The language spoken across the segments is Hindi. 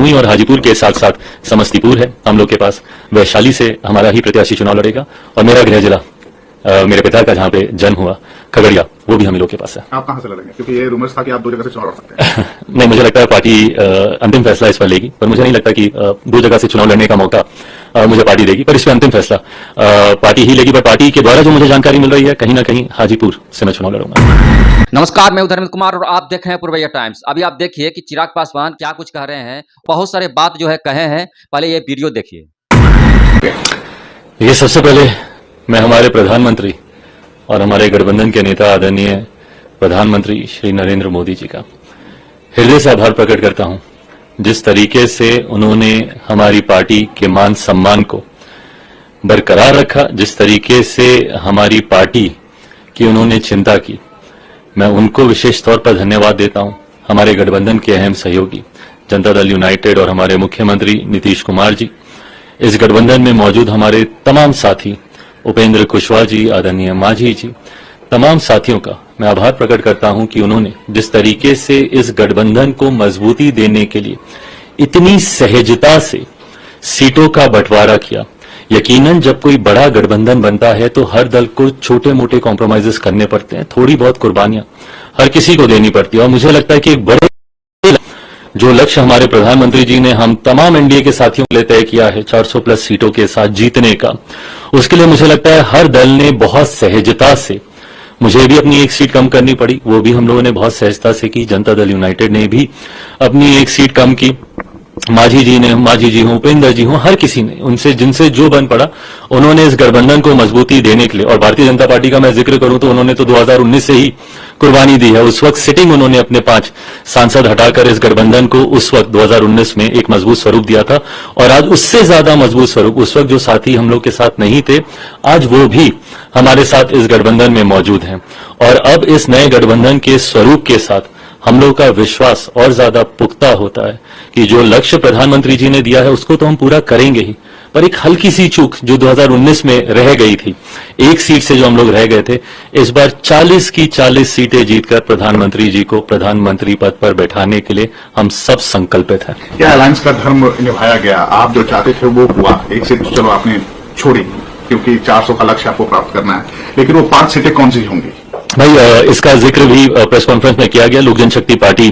जमुई और हाजीपुर के साथ साथ समस्तीपुर है हम लोग के पास। वैशाली से हमारा ही प्रत्याशी चुनाव लड़ेगा और मेरा गृह जिला मेरे पिता का जहां पे जन्म हुआ खगड़िया, वो भी हम लोग के पास है। आप कहां से लड़ेंगे? क्योंकि ये रूमर्स था कि आप दो जगह से चुनाव लड़ सकते हैं। नहीं, मुझे लगता है पार्टी अंतिम फैसला इस पर लेगी, पर मुझे नहीं लगता कि दो जगह से चुनाव लड़ने का मौका मुझे पार्टी देगी, पर इस पर अंतिम फैसला पार्टी ही लेगी। पर पार्टी के द्वारा जो मुझे जानकारी मिल रही है, कहीं ना कहीं हाजीपुर से मैं चुनाव लड़ूंगा। नमस्कार, मैं धर्मेंद्र कुमार और आप देख रहे हैं पूर्वैया टाइम्स। अभी आप देखिए कि चिराग पासवान क्या कुछ कह रहे हैं। बहुत सारे बात जो है कहे हैं, पहले ये वीडियो देखिए। ये सबसे पहले मैं हमारे प्रधानमंत्री और हमारे गठबंधन के नेता आदरणीय प्रधानमंत्री श्री नरेंद्र मोदी जी का हृदय से आभार प्रकट करता हूं। जिस तरीके से उन्होंने हमारी पार्टी के मान सम्मान को बरकरार रखा, जिस तरीके से हमारी पार्टी की उन्होंने चिंता की, मैं उनको विशेष तौर पर धन्यवाद देता हूं। हमारे गठबंधन के अहम सहयोगी जनता दल यूनाइटेड और हमारे मुख्यमंत्री नीतीश कुमार जी, इस गठबंधन में मौजूद हमारे तमाम साथी उपेंद्र कुशवाहा जी, आदरणीय मांझी जी, तमाम साथियों का मैं आभार प्रकट करता हूं कि उन्होंने जिस तरीके से इस गठबंधन को मजबूती देने के लिए इतनी सहजता से सीटों का बंटवारा किया। यकीनन जब कोई बड़ा गठबंधन बनता है तो हर दल को छोटे मोटे कॉम्प्रोमाइजेस करने पड़ते हैं, थोड़ी बहुत कुर्बानियां हर किसी को देनी पड़ती है। और मुझे लगता है कि एक बड़े जो लक्ष्य हमारे प्रधानमंत्री जी ने हम तमाम एनडीए के साथियों के लिए तय किया है 400 प्लस सीटों के साथ जीतने का, उसके लिए मुझे लगता है हर दल ने बहुत सहजता से, मुझे भी अपनी एक सीट कम करनी पड़ी, वो भी हम लोगों ने बहुत सहजता से की। जनता दल यूनाइटेड ने भी अपनी एक सीट कम की, मांझी जी हों, उपेंद्र जी हों, हर किसी ने, उनसे जिनसे जो बन पड़ा उन्होंने इस गठबंधन को मजबूती देने के लिए। और भारतीय जनता पार्टी का मैं जिक्र करूं तो उन्होंने तो 2019 से ही कुर्बानी दी है। उस वक्त सिटिंग उन्होंने अपने 5 सांसद हटाकर इस गठबंधन को उस वक्त 2019 में एक मजबूत स्वरूप दिया था। और आज उससे ज्यादा मजबूत स्वरूप, उस वक्त जो साथी हम लोग के साथ नहीं थे, आज वो भी हमारे साथ इस गठबंधन में मौजूद हैं। और अब इस नए गठबंधन के स्वरूप के साथ हम लोग का विश्वास और ज्यादा पुख्ता होता है कि जो लक्ष्य प्रधानमंत्री जी ने दिया है उसको तो हम पूरा करेंगे ही, पर एक हल्की सी चूक जो 2019 में रह गई थी, एक सीट से जो हम लोग रह गए थे, इस बार 40 की 40 सीटें जीतकर प्रधानमंत्री जी को प्रधानमंत्री पद पर बैठाने के लिए हम सब संकल्पित हैं। क्या अलायंस का धर्म निभाया गया? आप जो चाहते थे वो हुआ, एक सीट चलो आपने छोड़ी क्योंकि 400 का लक्ष्य आपको प्राप्त करना है, लेकिन वो 5 सीटें कौन सी होंगी? भाई, इसका जिक्र भी प्रेस कॉन्फ्रेंस में किया गया। लोक जनशक्ति पार्टी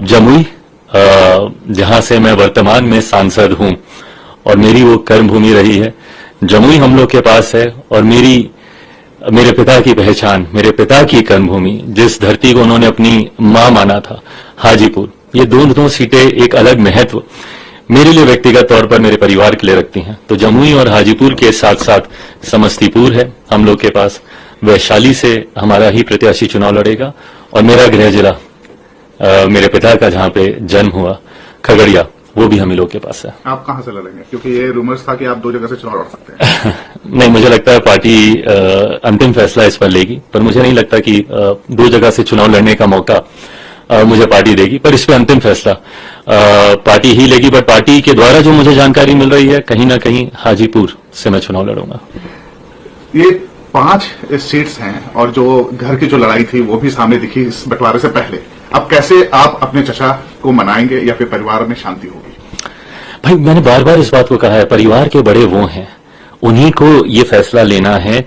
जमुई, जहां से मैं वर्तमान में सांसद हूं और मेरी वो कर्म भूमि रही है, जमुई हम लोग के पास है। और मेरे पिता की पहचान, मेरे पिता की कर्म भूमि, जिस धरती को उन्होंने अपनी मां माना था, हाजीपुर, ये दोनों सीटें एक अलग महत्व मेरे लिए व्यक्तिगत तौर पर मेरे परिवार के लिए रखती हैं। तो जमुई और हाजीपुर के साथ साथ समस्तीपुर है हम लोग के पास। वैशाली से हमारा ही प्रत्याशी चुनाव लड़ेगा और मेरा गृह जिला मेरे पिता का जहां पे जन्म हुआ खगड़िया, वो भी हम लोग के पास है। आप कहां से लड़ेंगे? क्योंकि ये रूमर्स था कि आप दो जगह से चुनाव लड़ सकते हैं। नहीं, मुझे लगता है पार्टी अंतिम फैसला इस पर लेगी, पर मुझे नहीं लगता कि दो जगह से चुनाव लड़ने का मौका मुझे पार्टी देगी, पर इस पर अंतिम फैसला पार्टी ही लेगी। पर पार्टी के द्वारा जो मुझे जानकारी मिल रही है, कहीं ना कहीं हाजीपुर से मैं चुनाव लड़ूंगा। ये 5 सीट्स हैं और जो घर की जो लड़ाई थी वो भी सामने दिखी इस बंटवारे से पहले। अब कैसे आप अपने चचा को मनाएंगे या फिर परिवार में शांति होगी? भाई, मैंने बार बार इस बात को कहा है, परिवार के बड़े वो हैं, उन्हीं को ये फैसला लेना है।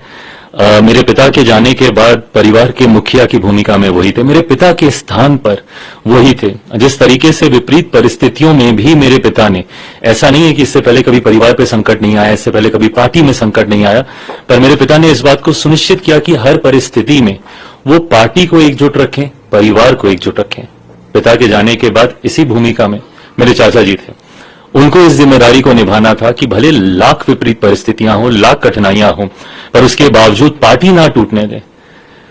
मेरे पिता के जाने के बाद परिवार के मुखिया की भूमिका में वही थे, मेरे पिता के स्थान पर वही थे। जिस तरीके से विपरीत परिस्थितियों में भी मेरे पिता ने, ऐसा नहीं है कि इससे पहले कभी परिवार पे संकट नहीं आया, इससे पहले कभी पार्टी में संकट नहीं आया, पर मेरे पिता ने इस बात को सुनिश्चित किया कि हर परिस्थिति में वो पार्टी को एकजुट रखें, परिवार को एकजुट रखें। पिता के जाने के बाद इसी भूमिका में मेरे चाचा जी थे, उनको इस जिम्मेदारी को निभाना था कि भले लाख विपरीत परिस्थितियां हो, लाख कठिनाइयां हो, पर उसके बावजूद पार्टी ना टूटने दें,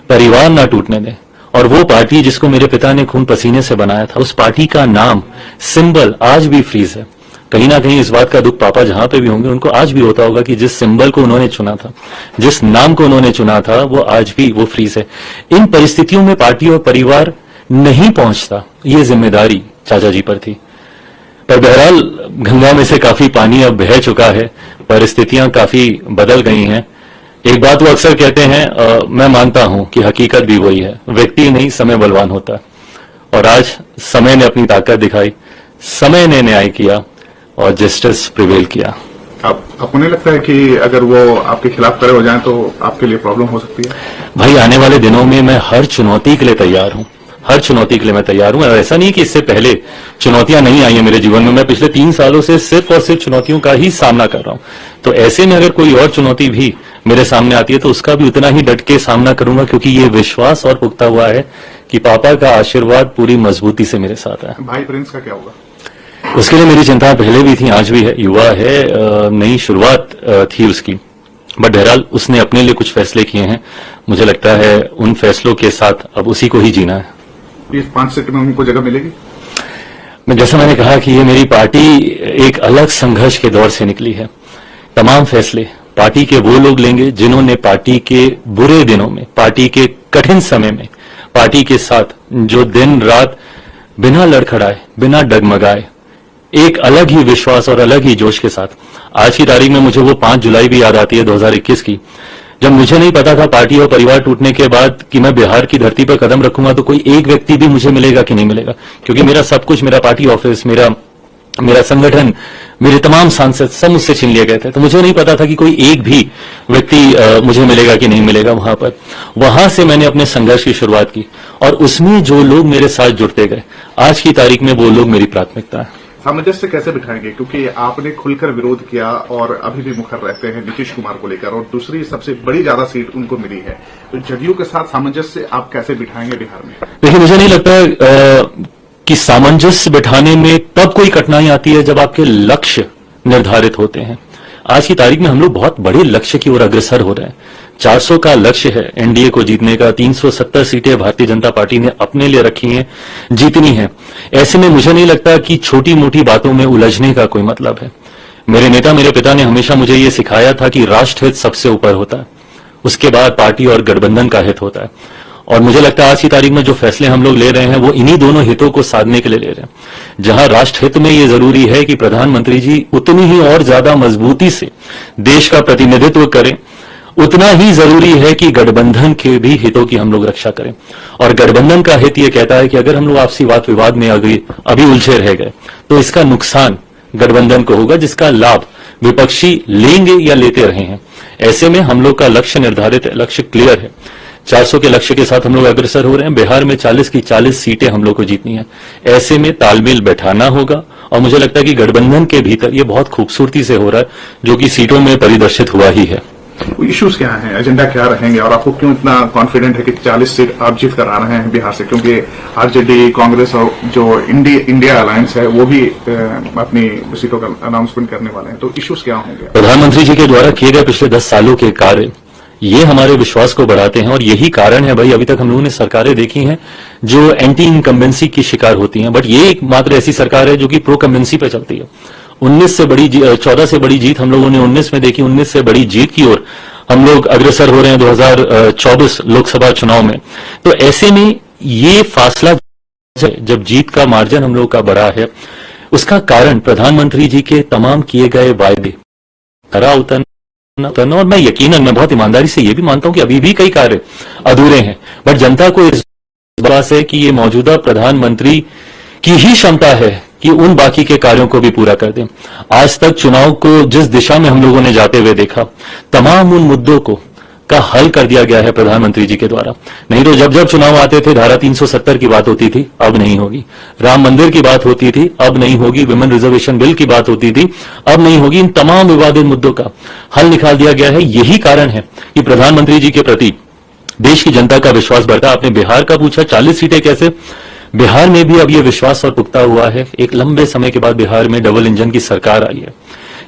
परिवार ना टूटने दें। और वो पार्टी जिसको मेरे पिता ने खून पसीने से बनाया था, उस पार्टी का नाम, सिंबल आज भी फ्रीज है। कहीं ना कहीं इस बात का दुख पापा जहां पे भी होंगे उनको आज भी होता होगा कि जिस सिंबल को उन्होंने चुना था, जिस नाम को उन्होंने चुना था, वो आज भी वो फ्रीज है। इन परिस्थितियों में पार्टी और परिवार नहीं पहुंचता, ये जिम्मेदारी चाचा जी पर थी। पर बहरहाल गंगा में से काफी पानी अब बह चुका है, परिस्थितियां काफी बदल गई हैं। एक बात वो अक्सर कहते हैं, मैं मानता हूं कि हकीकत भी वही है, व्यक्ति नहीं समय बलवान होता है। और आज समय ने अपनी ताकत दिखाई, समय ने न्याय किया और जस्टिस प्रिवेल किया। अब आपको नहीं लगता है कि अगर वो आपके खिलाफ खड़े हो जाएं तो आपके लिए प्रॉब्लम हो सकती है? भाई आने वाले दिनों में मैं हर चुनौती के लिए तैयार हूं, हर चुनौती के लिए मैं तैयार हूं। और ऐसा नहीं कि इससे पहले चुनौतियां नहीं आई हैं मेरे जीवन में, मैं पिछले 3 सालों से सिर्फ और सिर्फ चुनौतियों का ही सामना कर रहा हूं। तो ऐसे में अगर कोई और चुनौती भी मेरे सामने आती है तो उसका भी उतना ही डट के सामना करूंगा, क्योंकि ये विश्वास और पुख्ता हुआ है कि पापा का आशीर्वाद पूरी मजबूती से मेरे साथ है। भाई प्रिंस का क्या होगा? उसके लिए मेरी चिंता पहले भी थी, आज भी है। युवा है, नई शुरुआत थी उसकी, बट बहरहाल उसने अपने लिए कुछ फैसले किए हैं। मुझे लगता है उन फैसलों के साथ अब उसी को ही जीना है। इस 5 सीट में उनको जगह मिलेगी? जैसा मैंने कहा कि ये मेरी पार्टी एक अलग संघर्ष के दौर से निकली है। तमाम फैसले पार्टी के वो लोग लेंगे जिन्होंने पार्टी के बुरे दिनों में, पार्टी के कठिन समय में पार्टी के साथ जो दिन रात बिना लड़खड़ाए, बिना डगमगाए, एक अलग ही विश्वास और अलग ही जोश के साथ। आज की तारीख में मुझे वो 5 जुलाई भी याद आती है 2021 की, जब मुझे नहीं पता था पार्टी और परिवार टूटने के बाद कि मैं बिहार की धरती पर कदम रखूंगा तो कोई एक व्यक्ति भी मुझे मिलेगा कि नहीं मिलेगा, क्योंकि मेरा सब कुछ, मेरा पार्टी ऑफिस, मेरा संगठन, मेरे तमाम सांसद सब मुझसे छीन लिए गए थे। तो मुझे नहीं पता था कि कोई एक भी व्यक्ति मुझे मिलेगा कि नहीं मिलेगा वहां पर। वहां से मैंने अपने संघर्ष की शुरुआत की और उसमें जो लोग मेरे साथ जुड़ते गए, आज की तारीख में वो लोग मेरी प्राथमिकता है। सामंजस्य कैसे बिठाएंगे, क्योंकि आपने खुलकर विरोध किया और अभी भी मुखर रहते हैं नीतीश कुमार को लेकर, और दूसरी सबसे बड़ी ज्यादा सीट उनको मिली है, तो जदयू के साथ सामंजस्य आप कैसे बिठाएंगे बिहार में? देखिए, मुझे नहीं लगता कि सामंजस्य बिठाने में तब कोई कठिनाई आती है जब आपके लक्ष्य निर्धारित होते हैं। आज की तारीख में हम लोग बहुत बड़े लक्ष्य की ओर अग्रसर हो रहे हैं। 400 का लक्ष्य है एनडीए को जीतने का, 370 सीटें भारतीय जनता पार्टी ने अपने लिए रखी हैं, जीतनी है। ऐसे में मुझे नहीं लगता कि छोटी मोटी बातों में उलझने का कोई मतलब है। मेरे नेता, मेरे पिता ने हमेशा मुझे ये सिखाया था कि राष्ट्र हित सबसे ऊपर होता है, उसके बाद पार्टी और गठबंधन का हित होता है। और मुझे लगता है आज की तारीख में जो फैसले हम लोग ले रहे हैं वो इन्हीं दोनों हितों को साधने के लिए ले रहे हैं। जहां राष्ट्र हित में ये जरूरी है कि प्रधानमंत्री जी उतनी ही और ज्यादा मजबूती से देश का प्रतिनिधित्व करें, उतना ही जरूरी है कि गठबंधन के भी हितों की हम लोग रक्षा करें। और गठबंधन का हित यह कहता है कि अगर हम लोग आपसी वाद विवाद में अभी उलझे रह गए तो इसका नुकसान गठबंधन को होगा, जिसका लाभ विपक्षी लेंगे या लेते रहे हैं। ऐसे में हम लोग का लक्ष्य निर्धारित है, लक्ष्य क्लियर है। 400 के लक्ष्य के साथ हम लोग अग्रसर हो रहे हैं। बिहार में 40 की 40 सीटें हम लोग को जीतनी है। ऐसे में तालमेल बैठाना होगा और मुझे लगता है कि गठबंधन के भीतर ये बहुत खूबसूरती से हो रहा है, जो कि सीटों में परिदर्शित हुआ ही है। इश्यूज क्या हैं, एजेंडा क्या रहेंगे, और आपको क्यों इतना कॉन्फिडेंट है कि 40 सीट आप जीत कर आ रहे हैं बिहार से? क्योंकि आरजेडी, कांग्रेस और जो इंडिया अलायंस है वो भी अपनी सीटों का अनाउंसमेंट करने वाले हैं, तो इश्यूज क्या होंगे? प्रधानमंत्री जी के द्वारा किए गए पिछले 10 सालों के कार्य ये हमारे विश्वास को बढ़ाते हैं और यही कारण है भाई, अभी तक हम लोगों ने सरकारें देखी हैं जो एंटी इनकम्बेंसी की शिकार होती हैं, बट ये एकमात्र ऐसी सरकार है जो कि प्रो कम्बेंसी पे चलती है। 14 से बड़ी जीत हम लोगों ने 19 में देखी। 19 से बड़ी जीत की ओर हम लोग अग्रसर हो रहे हैं 2024 लोकसभा चुनाव में। तो ऐसे में ये फासला जब जीत का मार्जिन हम लोग का बड़ा है, उसका कारण प्रधानमंत्री जी के तमाम किए गए वायदे खरा उतरना। और मैं यकीनन, मैं बहुत ईमानदारी से ये भी मानता हूं कि अभी भी कई कार्य अधूरे हैं, बट जनता को इस बात है कि ये मौजूदा प्रधानमंत्री की ही क्षमता है कि उन बाकी के कार्यों को भी पूरा कर दें। आज तक चुनाव को जिस दिशा में हम लोगों ने जाते हुए देखा, तमाम उन मुद्दों को का हल कर दिया गया है प्रधानमंत्री जी के द्वारा। नहीं तो जब जब चुनाव आते थे धारा 370 की बात होती थी, अब नहीं होगी। राम मंदिर की बात होती थी, अब नहीं होगी। विमेन रिजर्वेशन बिल की बात होती थी, अब नहीं होगी। इन तमाम विवादित मुद्दों का हल निकाल दिया गया है। यही कारण है कि प्रधानमंत्री जी के प्रति देश की जनता का विश्वास बढ़ता। आपने बिहार का पूछा, 40 सीटें कैसे? बिहार में भी अब यह विश्वास और पुख्ता हुआ है। एक लंबे समय के बाद बिहार में डबल इंजन की सरकार आई है।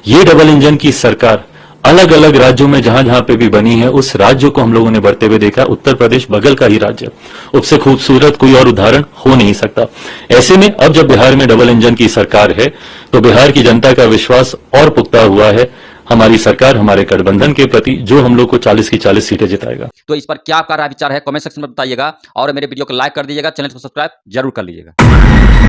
ये डबल इंजन की सरकार अलग अलग राज्यों में जहां जहां पे भी बनी है, उस राज्य को हम लोगों ने बढ़ते हुए देखा। उत्तर प्रदेश बगल का ही राज्य, उससे खूबसूरत कोई और उदाहरण हो नहीं सकता। ऐसे में अब जब बिहार में डबल इंजन की सरकार है तो बिहार की जनता का विश्वास और पुख्ता हुआ है हमारी सरकार, हमारे गठबंधन के प्रति, जो हम लोग को 40 की 40 सीटें जिताएगा। तो इस पर क्या आपका राय विचार है, कमेंट सेक्शन में बताइएगा और मेरे वीडियो को लाइक कर दीजिएगा, चैनल को सब्सक्राइब जरूर कर लीजिएगा।